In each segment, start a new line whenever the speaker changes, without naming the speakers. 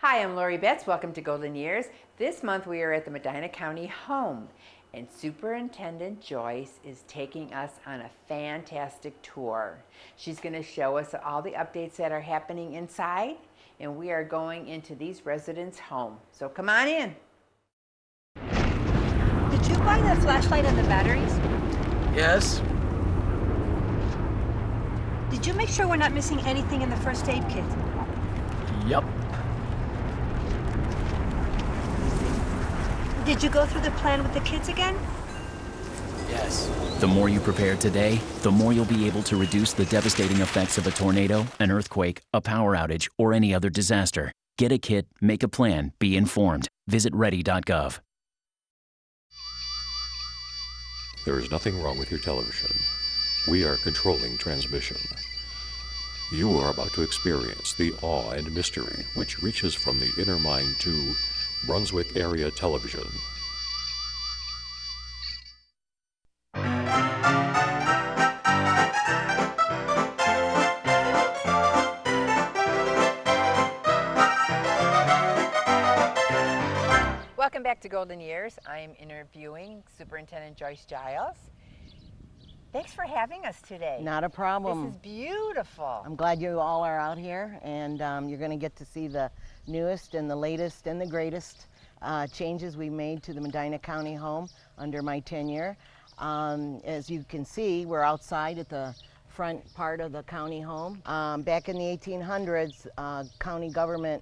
Hi, I'm Lori Betts. Welcome to Golden Years. This month we are at the Medina County Home, and Superintendent Joyce is taking us on a fantastic tour. She's going to show us all the updates that are happening inside, and we are going into these residents' home. So come on in.
Did you buy the flashlight and the batteries?
Yes.
Did you make sure we're not missing anything in the first aid kit?
Yup.
Did you go through the plan with the kids again?
Yes.
The more you prepare today, the more you'll be able to reduce the devastating effects of a tornado, an earthquake, a power outage, or any other disaster. Get a kit, make a plan, be informed. Visit ready.gov.
There is nothing wrong with your television. We are controlling transmission. You are about to experience the awe and mystery which reaches from the inner mind to Brunswick Area Television.
Welcome back to Golden Years. I'm interviewing Superintendent Joyce Giles. Thanks for having us today.
Not a problem.
This is beautiful.
I'm glad you all are out here, and you're going to get to see the newest and the latest and the greatest changes we made to the Medina County Home under my tenure. As you can see, we're outside at the front part of the county home. Back in the 1800s, county government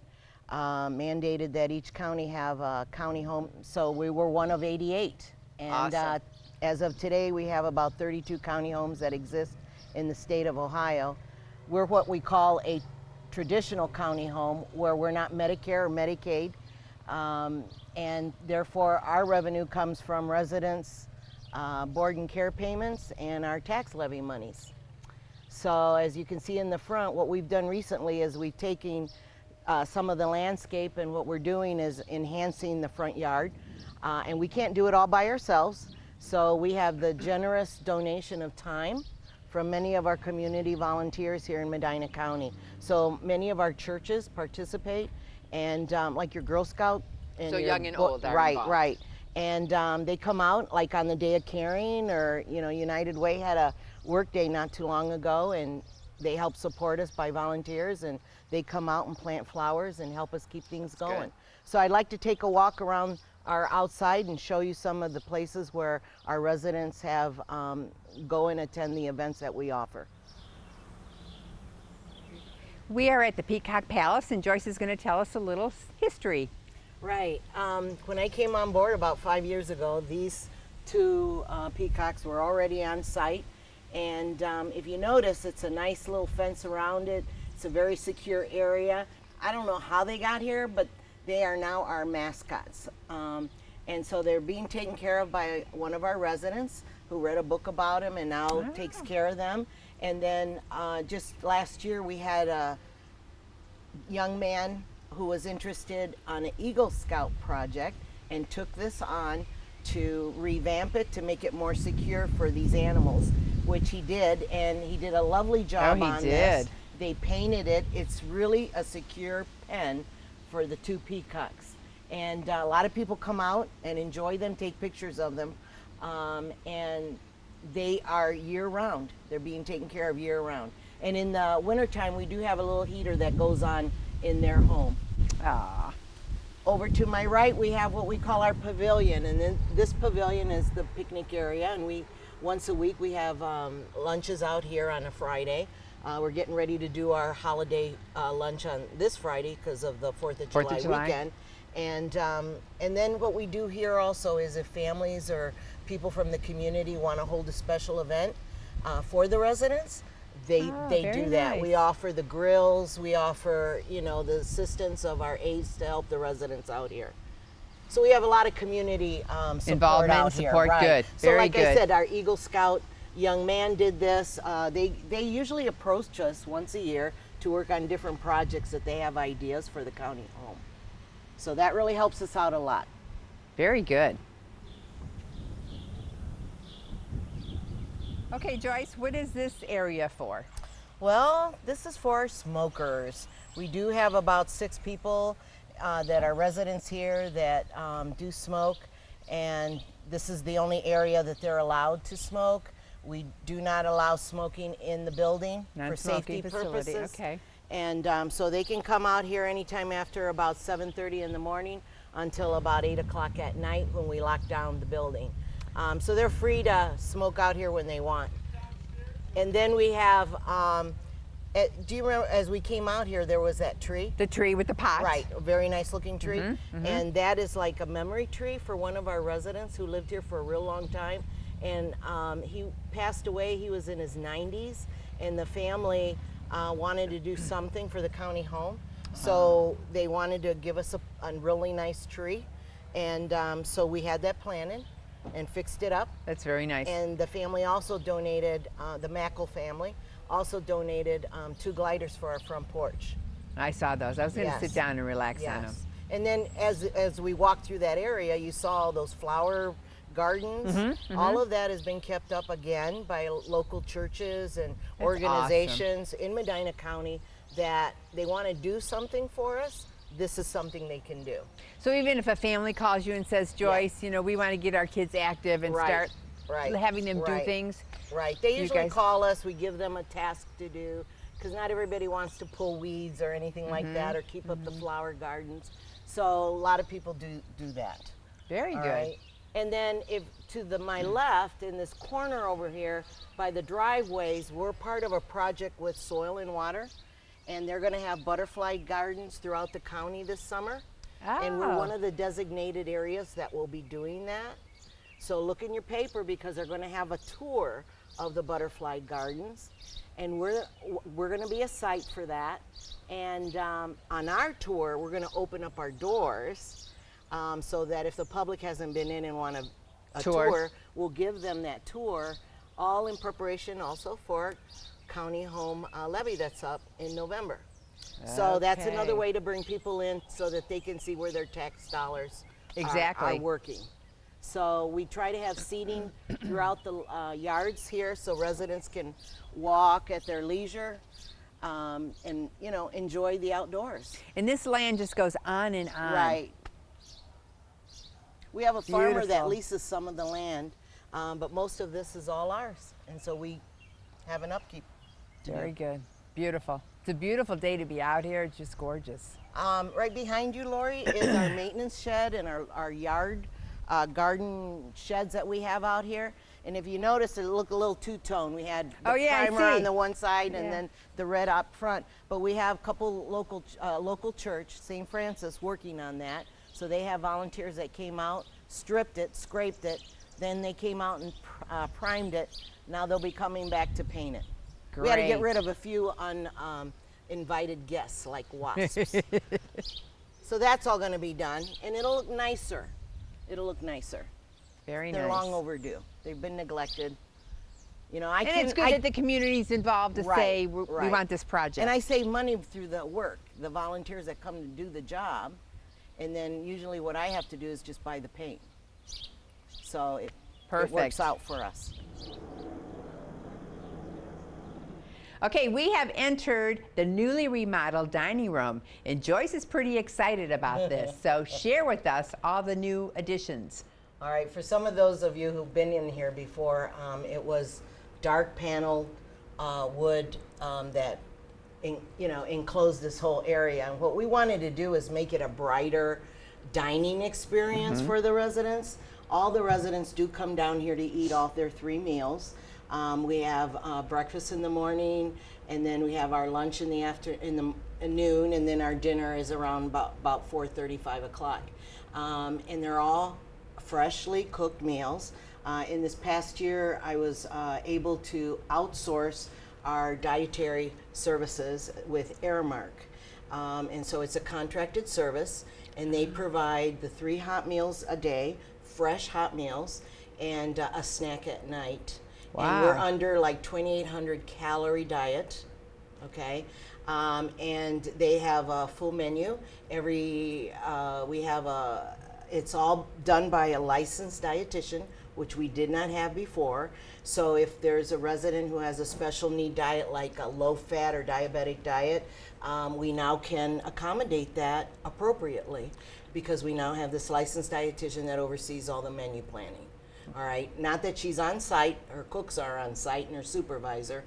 mandated that each county have a county home, so we were one of 88. And
awesome.
As of today, we have about 32 county homes that exist in the state of Ohio. We're what we call a traditional county home, where we're not Medicare or Medicaid, and therefore our revenue comes from residents' board and care payments and our tax levy monies. So as you can see in the front, what we've done recently is we've taken some of the landscape, and what we're doing is enhancing the front yard, and we can't do it all by ourselves. So we have the generous donation of time from many of our community volunteers here in Medina County. So many of our churches participate, and like your Girl Scout. And
so
your
young and old are involved.
Right. And they come out like on the Day of Caring, or United Way had a work day not too long ago, and they help support us by volunteers, and they come out and plant flowers and help us keep things going.
Good.
So I'd like to take a walk around our outside and show you some of the places where our residents have go and attend the events that we offer.
We are at the Peacock Palace, and Joyce is going to tell us a little history.
Right. When I came on board about 5 years ago, these two peacocks were already on site. And if you notice, it's a nice little fence around it. It's a very secure area. I don't know how they got here, but they are now our mascots. And so they're being taken care of by one of our residents who read a book about them and now takes care of them. And then just last year we had a young man who was interested on an Eagle Scout project and took this on to revamp it to make it more secure for these animals, which he did, and he did a lovely job on this. They painted it. It's really a secure pen for the two peacocks, and a lot of people come out and enjoy them, take pictures of them, and they are year-round. They're being taken care of year-round. And in the wintertime, we do have a little heater that goes on in their home.
Ah.
Over to my right, we have what we call our pavilion, and then this pavilion is the picnic area, and once a week we have lunches out here on a Friday. We're getting ready to do our holiday lunch on this Friday because of the 4th of July weekend. And then what we do here also is if families or people from the community want to hold a special event for the residents, they do that.
Nice.
We offer the grills, we offer the assistance of our aides to help the residents out here. So we have a lot of community support
Involvement
out
and
here.
support,
Right.
good.
So
Very
like
good.
I said, our Eagle Scout young man did this. They usually approach us once a year to work on different projects that they have ideas for the county home. So that really helps us out a lot.
Very good. Okay, Joyce, what is this area for?
Well, this is for smokers. We do have about 6 people that are residents here that do smoke, and this is the only area that they're allowed to smoke. We do not allow smoking in the building for safety
Non-smoking facility,
purposes.
okay.
And so they can come out here anytime after about 7:30 in the morning until about 8 o'clock at night when we lock down the building. So they're free to smoke out here when they want. And then we have, do you remember as we came out here, there was that tree?
The tree with the pot.
Right, a very nice looking tree. And that is like a memory tree for one of our residents who lived here for a real long time. And he passed away, he was in his 90s, and the family wanted to do something for the county home. So they wanted to give us a really nice tree. And so we had that planted and fixed it up.
That's very nice.
And the family also donated, the Mackle family, also donated 2 gliders for our front porch.
I saw those. I was going to sit down and relax on them.
And then as we walked through that area, you saw all those flower gardens. All of that has been kept up again by local churches and organizations in Medina County that they want to do something for us. This is something they can do.
So even if a family calls you and says, Joyce, you know, we want to get our kids active and start having them do things.
Right. They usually call us. We give them a task to do because not everybody wants to pull weeds or anything like that or keep up the flower gardens. So a lot of people do that.
Very good.
Right? And then if to my left in this corner over here by the driveways, we're part of a project with Soil and Water, and they're going to have butterfly gardens throughout the county this summer. And we're one of the designated areas that will be doing that. So look in your paper because they're going to have a tour of the butterfly gardens, and we're going to be a site for that. And on our tour, we're going to open up our doors. So that if the public hasn't been in and want a tour, we'll give them that tour, all in preparation also for county home levy that's up in November. So that's another way to bring people in so that they can see where their tax dollars are working. So we try to have seating throughout the yards here so residents can walk at their leisure and, you know, enjoy the outdoors.
And this land just goes on and on.
Right. We have a farmer that leases some of the land, but most of this is all ours. And so we have an upkeep.
Very good. Beautiful. It's a beautiful day to be out here. It's just gorgeous.
Right behind you, Lori, is our maintenance shed and our yard garden sheds that we have out here. And if you notice, it looked a little two-tone. We had the primer on the one side and then the red up front. But we have a couple local church, St. Francis, working on that. So they have volunteers that came out, stripped it, scraped it, then they came out and primed it. Now they'll be coming back to paint it.
Great.
We had to get rid of a few uninvited guests like wasps. So that's all going to be done, and it'll look nicer. It'll look nicer.
Very nice.
They're long overdue. They've been neglected. You know,
it's good that the community's involved to say we want this project.
And I save money through the work, the volunteers that come to do the job. And then usually what I have to do is just buy the paint. So it works out for us.
Okay, we have entered the newly remodeled dining room, and Joyce is pretty excited about this. So share with us all the new additions.
All right, for some of those of you who've been in here before, it was dark paneled wood that enclose this whole area. And what we wanted to do is make it a brighter dining experience for the residents. All the residents do come down here to eat off their 3 meals. We have breakfast in the morning, and then we have our lunch in the noon, and then our dinner is around about 4:30, 5 o'clock. And they're all freshly cooked meals. In this past year, I was able to outsource our dietary services with Airmark. And so it's a contracted service, and they provide the 3 hot meals a day, fresh hot meals, and a snack at night.
Wow.
And we're under like 2,800 calorie diet, okay? And they have a full menu. It's all done by a licensed dietitian, which we did not have before. So if there's a resident who has a special need diet, like a low fat or diabetic diet, we now can accommodate that appropriately because we now have this licensed dietitian that oversees all the menu planning. All right, not that she's on site, her cooks are on site and her supervisor,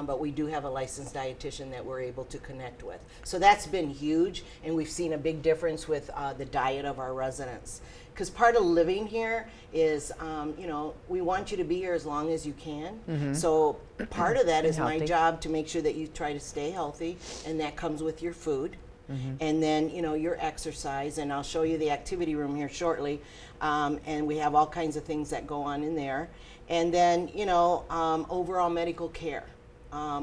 but we do have a licensed dietitian that we're able to connect with. So that's been huge, and we've seen a big difference with the diet of our residents. Because part of living here is, you know, we want you to be here as long as you can. So part of that is my
Healthy.
job to make sure that you try to stay healthy, and that comes with your food. And then, you know, your exercise, and I'll show you the activity room here shortly. And we have all kinds of things that go on in there. And then, you know, overall medical care.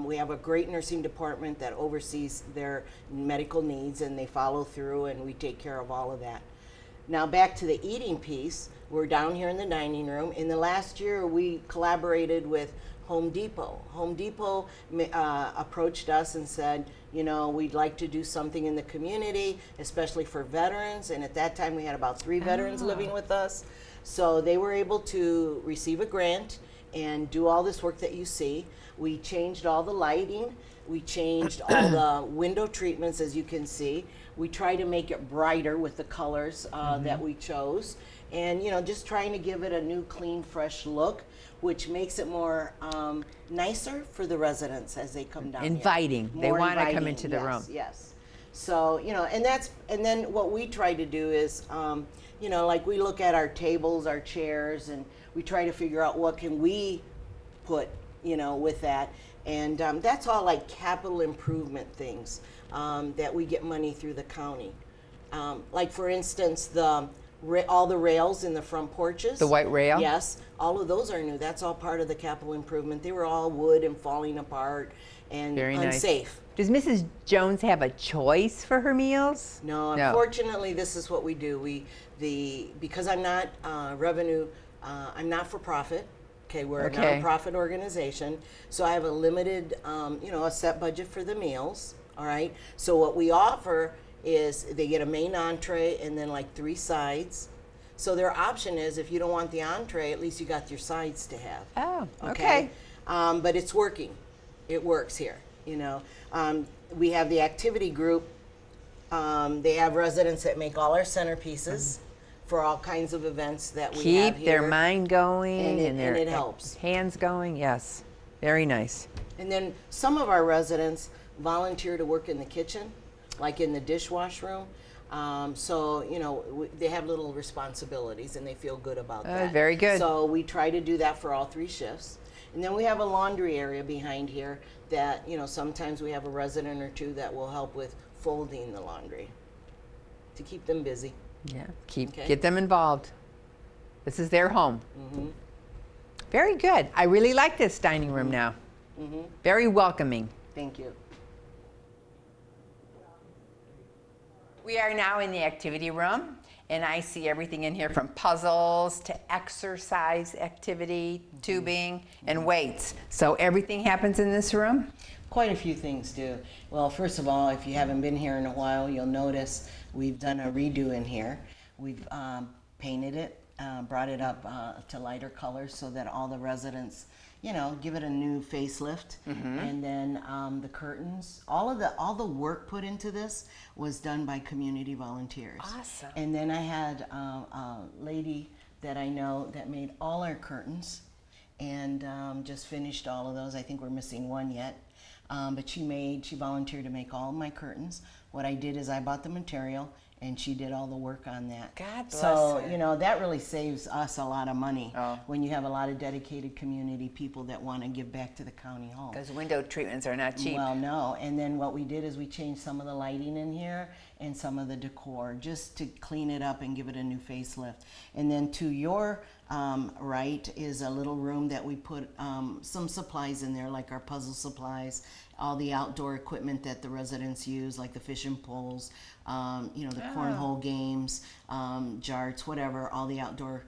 We have a great nursing department that oversees their medical needs, and they follow through, and we take care of all of that. Now back to the eating piece, we're down here in the dining room. In the last year, we collaborated with Home Depot. Home Depot approached us and said, you know, we'd like to do something in the community, especially for veterans. And at that time, we had about 3 veterans living with us. So they were able to receive a grant and do all this work that you see. We changed all the lighting. We changed all the window treatments, as you can see. We try to make it brighter with the colors that we chose. And, you know, just trying to give it a new, clean, fresh look, which makes it more nicer for the residents as they come down here.
Inviting. They
More
want to come
inviting,
into the
yes,
room.
Yes. So, you know, and then what we try to do is, you know, like we look at our tables, our chairs, and we try to figure out what can we put, you know, with that. And that's all like capital improvement things that we get money through the county. Like for instance, all the rails in the front porches.
The white rail?
Yes, all of those are new. That's all part of the capital improvement. They were all wood and falling apart and
Very nice.
unsafe.
Does Mrs. Jones have a choice for her meals?
No, unfortunately, this is what we do. Because I'm not I'm not for profit. Okay, we're a nonprofit organization, so I have a limited, you know, a set budget for the meals. All right. So what we offer is they get a main entree and then like 3 sides. So their option is if you don't want the entree, at least you got your sides to have.
Oh, okay.
But it's working. It works here. You know, we have the activity group. They have residents that make all our centerpieces for all kinds of events that we have
Keep
here.
their mind going
And
their
it helps.
hands going. Yes, very nice.
And then some of our residents volunteer to work in the kitchen, like in the dishwash room. So, you know, they have little responsibilities and they feel good about that.
Very good.
So we try to do that for all 3 shifts. And then we have a laundry area behind here that, you know, sometimes we have a resident or 2 that will help with folding the laundry to keep them busy.
Yeah,
Okay.
get them involved. This is their home. Very good. I really like this dining room now. Very welcoming.
Thank you.
We are now in the activity room, and I see everything in here from puzzles to exercise activity, tubing, and weights. So everything happens in this room?
Quite a few things do. Well, first of all, if you haven't been here in a while, you'll notice we've done a redo in here. We've painted it, brought it up to lighter colors so that all the residents, you know, give it a new facelift. And then the curtains, all the work put into this was done by community volunteers.
Awesome.
And then I had a lady that I know that made all our curtains and just finished all of those. I think we're missing one yet. But she volunteered to make all of my curtains. What I did is I bought the material and she did all the work on that.
God bless
So,
her.
you know, that really saves us a lot of money
Oh.
when you have a lot of dedicated community people that want to give back to the county home.
Because window treatments are not cheap.
Well, no. And then what we did is we changed some of the lighting in here and some of the decor just to clean it up and give it a new facelift. And then to your right is a little room that we put some supplies in there, like our puzzle supplies, all the outdoor equipment that the residents use, like the fishing poles, you know, the cornhole games, jarts, whatever, all the outdoor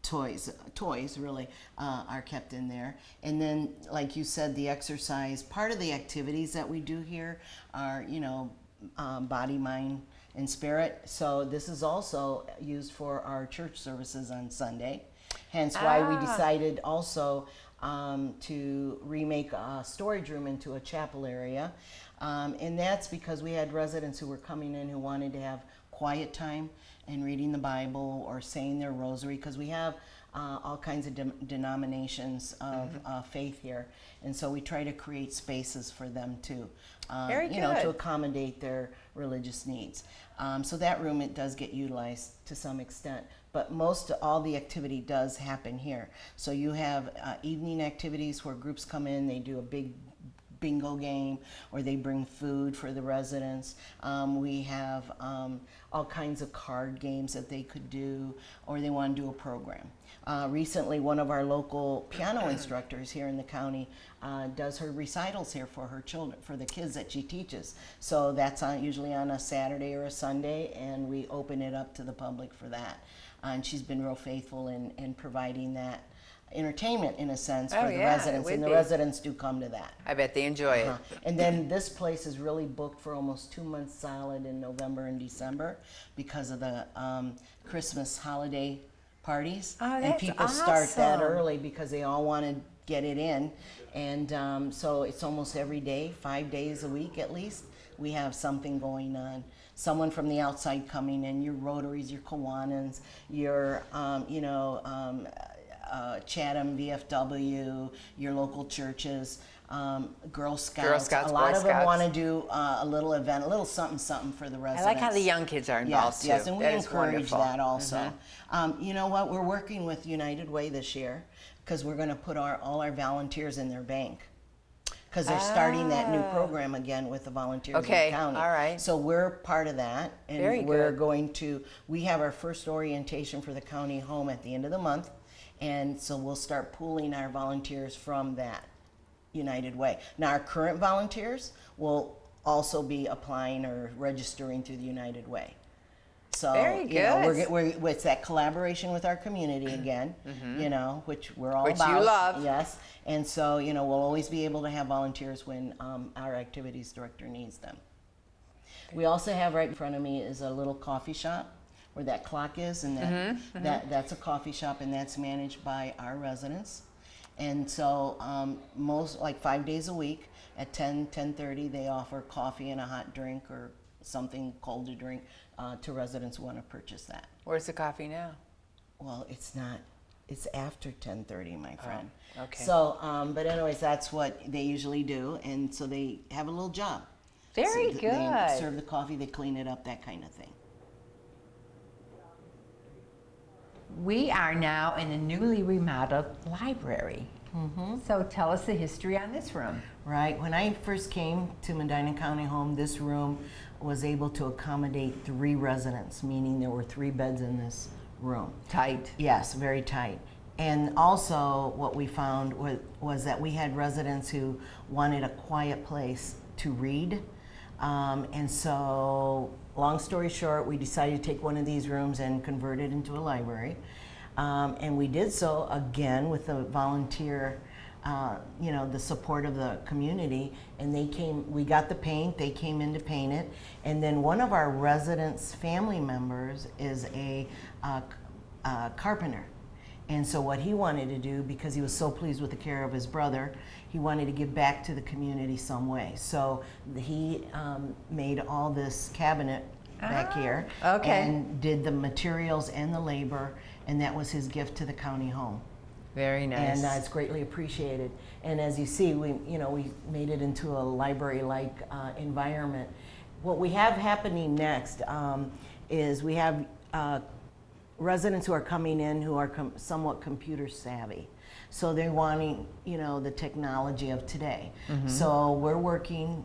toys really are kept in there. And then, like you said, the exercise, part of the activities that we do here are, you know, body, mind, and spirit. So this is also used for our church services on Sunday. Hence why we decided also to remake a storage room into a chapel area. And that's because we had residents who were coming in who wanted to have quiet time and reading the Bible or saying their rosary, because we have all kinds of denominations of faith here, and so we try to create spaces for them to, you know, to accommodate their religious needs. So that room, it does get utilized to some extent, but all the activity does happen here. So you have evening activities where groups come in, they do a big bingo game, or they bring food for the residents. We have all kinds of card games that they could do, or they want to do a program. Recently, one of our local piano instructors here in the county does her recitals here for her children, for the kids that she teaches. So that's usually on a Saturday or a Sunday, and we open it up to the public for that. And she's been real faithful in providing that entertainment, in a sense, for the residents, and the residents do come to that.
I bet they enjoy it.
And then this place is really booked for almost 2 months solid in November and December because of the Christmas holiday parties.
Oh,
and
that's
people start that
awesome.
early because they all want to get it in. And so it's almost every day, 5 days a week at least, we have something going on. Someone from the outside coming in, your Rotaries, your Kiwanans, your, you know, Chatham, VFW, your local churches, Girl Scouts. A lot of them want to do a little event, a little something for the residents.
I like how the young kids are involved too.
Yes, and we
That is
encourage
wonderful.
that also. You know what? We're working with United Way this year because we're going to put all our volunteers in their bank, because they're starting that new program again with the volunteers in the county.
All right.
So we're part of that, and
Very
we're
good.
going to. We have our first orientation for the county home at the end of the month. And so we'll start pooling our volunteers from that United Way. Now, our current volunteers will also be applying or registering through the United Way. So,
Very
you know,
good.
it's that collaboration with our community again, you know, which we're all
Which
about.
you love.
Yes. And so, you know, we'll always be able to have volunteers when our activities director needs them. We also have right in front of me is a little coffee shop where that clock is, and that's a coffee shop, and that's managed by our residents. And so most, like 5 days a week at 10:30, they offer coffee and a hot drink or something cold to drink to residents who want to purchase that.
Where's the coffee now?
Well, it's not. It's after 10:30, my friend.
okay.
So, but anyways, that's what they usually do, and so they have a little job.
Very
So
good.
They serve the coffee, they clean it up, that kind of thing.
We are now in a newly remodeled library. So tell us the history on this room.
Right. When I first came to Medina County Home, this room was able to accommodate 3 residents, meaning there were 3 beds in this room.
Tight.
Yes, very tight. And also what we found was that we had residents who wanted a quiet place to read. And so, long story short, we decided to take one of these rooms and convert it into a library. And we did so again with the volunteer, you know, the support of the community. And we got the paint, they came in to paint it. And then one of our residents' family members is a carpenter. And so what he wanted to do, because he was so pleased with the care of his brother, he wanted to give back to the community some way. So he made all this cabinet back here, and did the materials and the labor, and that was his gift to the county home.
Very nice.
And it's greatly appreciated. And as you see, we made it into a library-like environment. What we have happening next is we have residents who are coming in who are somewhat computer savvy. So they're wanting, you know, the technology of today. So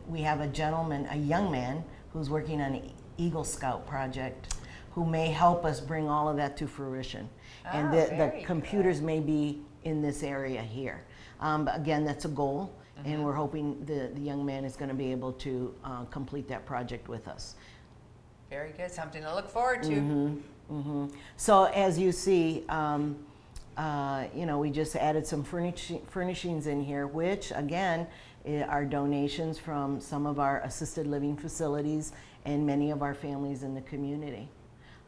we have a gentleman, a young man, who's working on an Eagle Scout project who may help us bring all of that to fruition. And the computers may be in this area here. But again, that's a goal, and we're hoping the young man is going to be able to complete that project with us.
Very good. Something to look forward to.
So as you see, you know, we just added some furnishings in here, which again are donations from some of our assisted living facilities and many of our families in the community.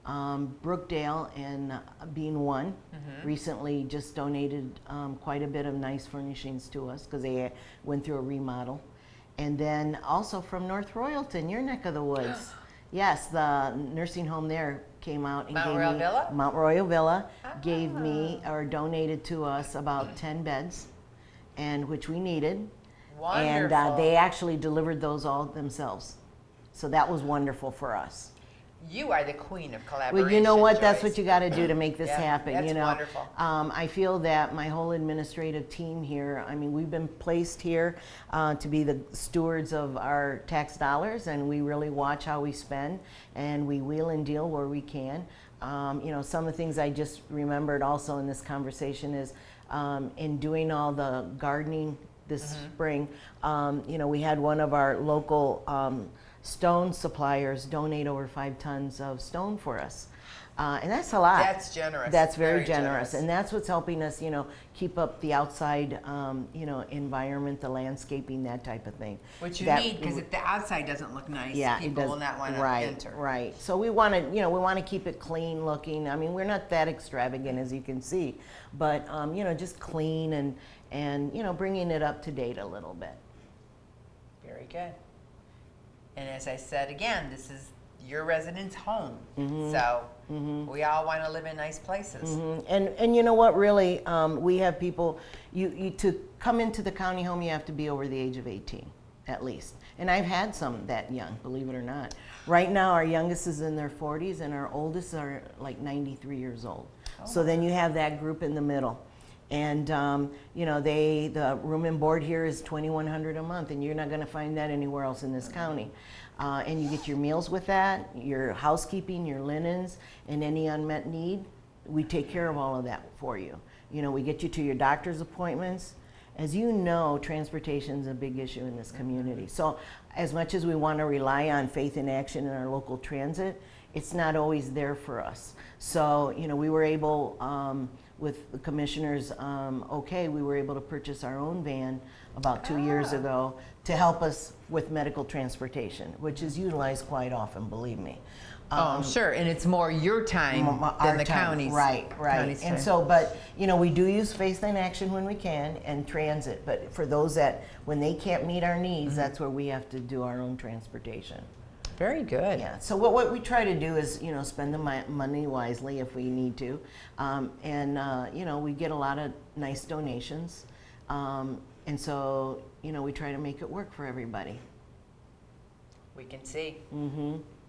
Brookdale and being one recently just donated quite a bit of nice furnishings to us because they went through a remodel. And then also from North Royalton, your neck of the woods. Yes, the nursing home there came out and
Mount
gave
Royal
me
Villa?
Mount Royal Villa gave me or donated to us about 10 beds, and which we needed.
Wonderful.
And they actually delivered those all themselves. So that was wonderful for us.
You are the queen of collaboration.
Well, you know what?
Joyce.
That's what you got to do to make this
Yeah,
happen.
that's
you know,
wonderful.
I feel that my whole administrative team here. I mean, we've been placed here to be the stewards of our tax dollars, and we really watch how we spend, and we wheel and deal where we can. You know, some of the things I just remembered also in this conversation is in doing all the gardening this spring. You know, we had one of our local stone suppliers donate over 5 tons of stone for us. And that's a lot.
That's generous.
That's very generous. And that's what's helping us, you know, keep up the outside, you know, environment, the landscaping, that type of thing.
Which you
That-
need, because if the outside doesn't look nice,
yeah,
people
it does,
will not want to
right,
enter.
Right. So we want to, you know, we want to keep it clean looking. I mean, we're not that extravagant as you can see, but you know, just clean and you know, bringing it up to date a little bit.
Very good. And as I said again, this is your residence home. So we all want to live in nice places.
And you know what? Really, we have people. You to come into the county home, you have to be over the age of 18, at least. And I've had some that young, believe it or not. Right now, our youngest is in their 40s, and our oldest are like 93 years old. So then you have that group in the middle. And you know, the room and board here is $2,100 a month, and you're not going to find that anywhere else in this county. And you get your meals with that, your housekeeping, your linens, and any unmet need. We take care of all of that for you. You know, we get you to your doctor's appointments. As you know, transportation is a big issue in this community. So as much as we want to rely on faith in action in our local transit, it's not always there for us. So, you know, we were able, with the commissioners, we were able to purchase our own van about 2 years ago to help us with medical transportation, which is utilized quite often, believe me.
Oh, sure, and it's more your time than the county's.
Right.
County's
And
time.
so, but you know, we do use faith in action when we can and transit. But for those that, when they can't meet our needs, that's where we have to do our own transportation.
Very good.
Yeah. So what we try to do is, you know, spend the money wisely if we need to, and you know, we get a lot of nice donations, and so you know, we try to make it work for everybody.
We can see.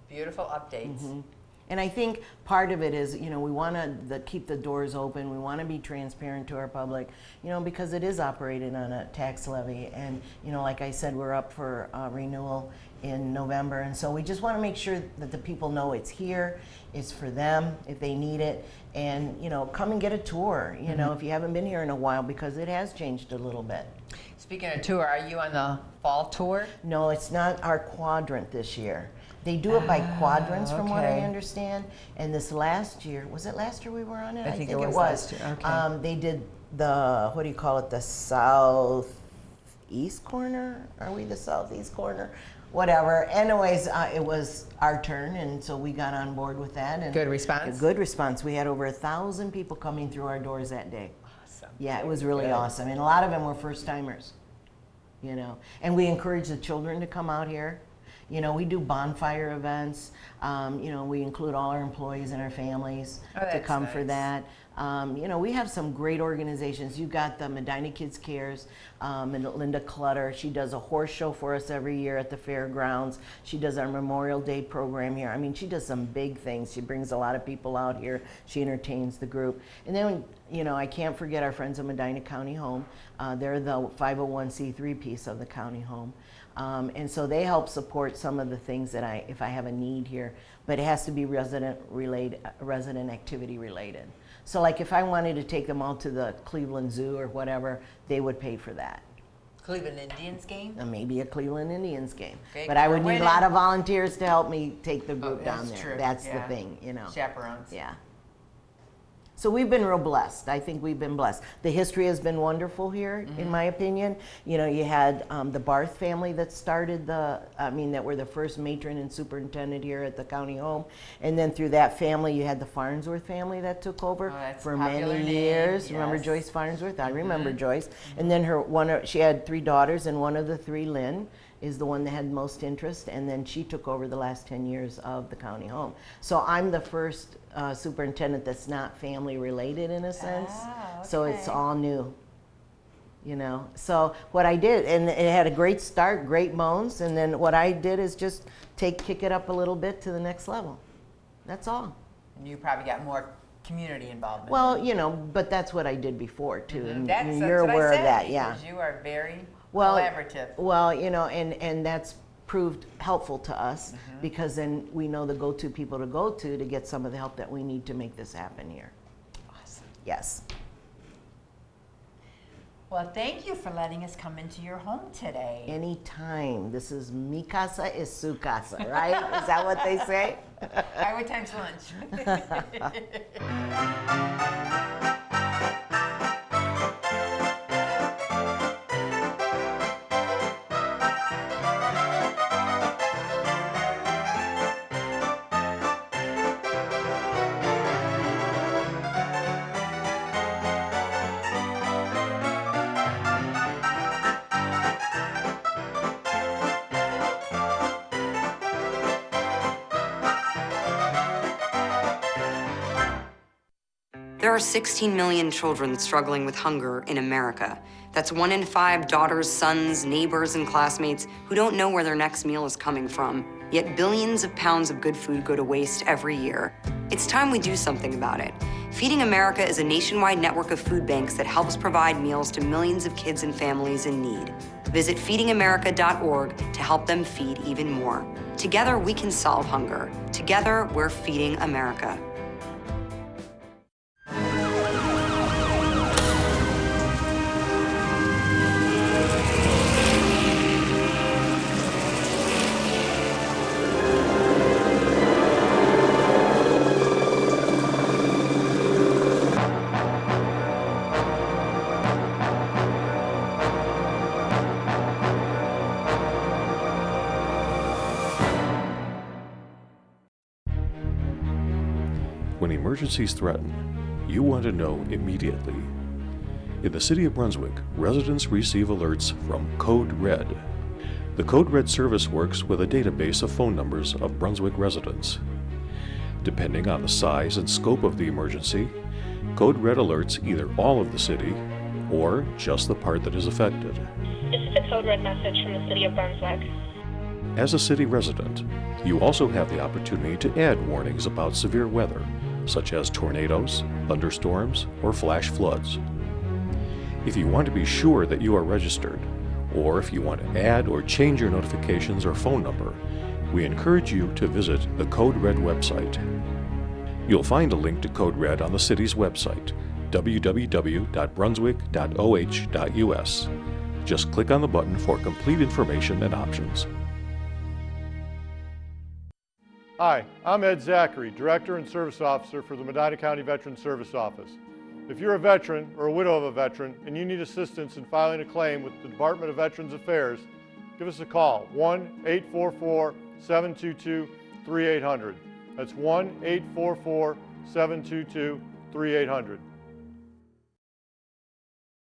Beautiful updates.
And I think part of it is, you know, we want to keep the doors open. We want to be transparent to our public, you know, because it is operated on a tax levy. And, you know, like I said, we're up for renewal in November. And so we just want to make sure that the people know it's here, it's for them if they need it. And, you know, come and get a tour, you know, if you haven't been here in a while, because it has changed a little bit.
Speaking of tour, are you on the fall tour?
No, it's not our quadrant this year. They do it by quadrants, from what I
okay.
understand. And this last year, was it last year we were on it?
I think it was last year, okay.
They did the, what do you call it, the southeast corner? Are we the southeast corner? Whatever. Anyways, it was our turn, and so we got on board with that. And
Good response?
A good response. We had over 1,000 people coming through our doors that day.
Awesome.
Yeah, it was really
Good.
awesome. And a lot of them were first timers, you know. And we encourage the children to come out here. You know, we do bonfire events. You know, we include all our employees and our families to
that's
come for
nice.
that. You know, we have some great organizations. You got the Medina Kids Cares, and Linda Clutter. She does a horse show for us every year at the fairgrounds. She does our Memorial Day program here. I mean, she does some big things. She brings a lot of people out here. She entertains the group. And then, you know, I can't forget our friends of Medina County Home. They're the 501c3 piece of the county home. And so they help support some of the things that if I have a need here, but it has to be resident activity related. So like if I wanted to take them all to the Cleveland Zoo or whatever, they would pay for that.
Cleveland Indians game?
Maybe a Cleveland Indians game.
Okay,
But I would
we're
need a
winning.
lot of volunteers to help me take the group down
that's
there.
true.
That's
Yeah.
the thing, you know.
Chaperones.
Yeah. So we've been real blessed. I think we've been blessed. The history has been wonderful here, in my opinion. You know, you had the Barth family that started that were the first matron and superintendent here at the county home. And then through that family, you had the Farnsworth family that took over for many years. Remember Joyce Farnsworth? I remember Joyce. And then she had 3 daughters, and one of the 3, Lynn, is the one that had most interest, and then she took over the last 10 years of the county home. So I'm the first superintendent that's not family related in a sense. Okay. So it's all new, you know. So what I did, and it had a great start, great bones, and then what I did is just kick it up a little bit to the next level. That's all.
And you probably got more community involvement.
Well, you know, but that's what I did before too, and
that's
you're aware of that, yeah.
Because you are very collaborative.
Well, you know, and that's proved helpful to us because then we know the go-to people to go to get some of the help that we need to make this happen here.
Awesome.
Yes.
Well, thank you for letting us come into your home today.
Anytime. This is mi casa es su casa, right? Is that what they say?
All right, what time's lunch?
There are 16 million children struggling with hunger in America. That's 1 in 5 daughters, sons, neighbors, and classmates who don't know where their next meal is coming from. Yet billions of pounds of good food go to waste every year. It's time we do something about it. Feeding America is a nationwide network of food banks that helps provide meals to millions of kids and families in need. Visit feedingamerica.org to help them feed even more. Together, we can solve hunger. Together, we're feeding America.
When emergencies threaten, you want to know immediately. In the City of Brunswick, residents receive alerts from Code Red. The Code Red service works with a database of phone numbers of Brunswick residents. Depending on the size and scope of the emergency, Code Red alerts either all of the city or just the part that is affected.
This is a Code Red message from the City of Brunswick.
As a city resident, you also have the opportunity to add warnings about severe weather, such as tornadoes, thunderstorms, or flash floods. If you want to be sure that you are registered, or if you want to add or change your notifications or phone number, we encourage you to visit the Code Red website. You'll find a link to Code Red on the city's website, www.brunswick.oh.us. Just click on the button for complete information and options.
Hi, I'm Ed Zachary, Director and Service Officer for the Medina County Veteran Service Office. If you're a veteran or a widow of a veteran and you need assistance in filing a claim with the Department of Veterans Affairs, give us a call, 1-844-722-3800. That's 1-844-722-3800.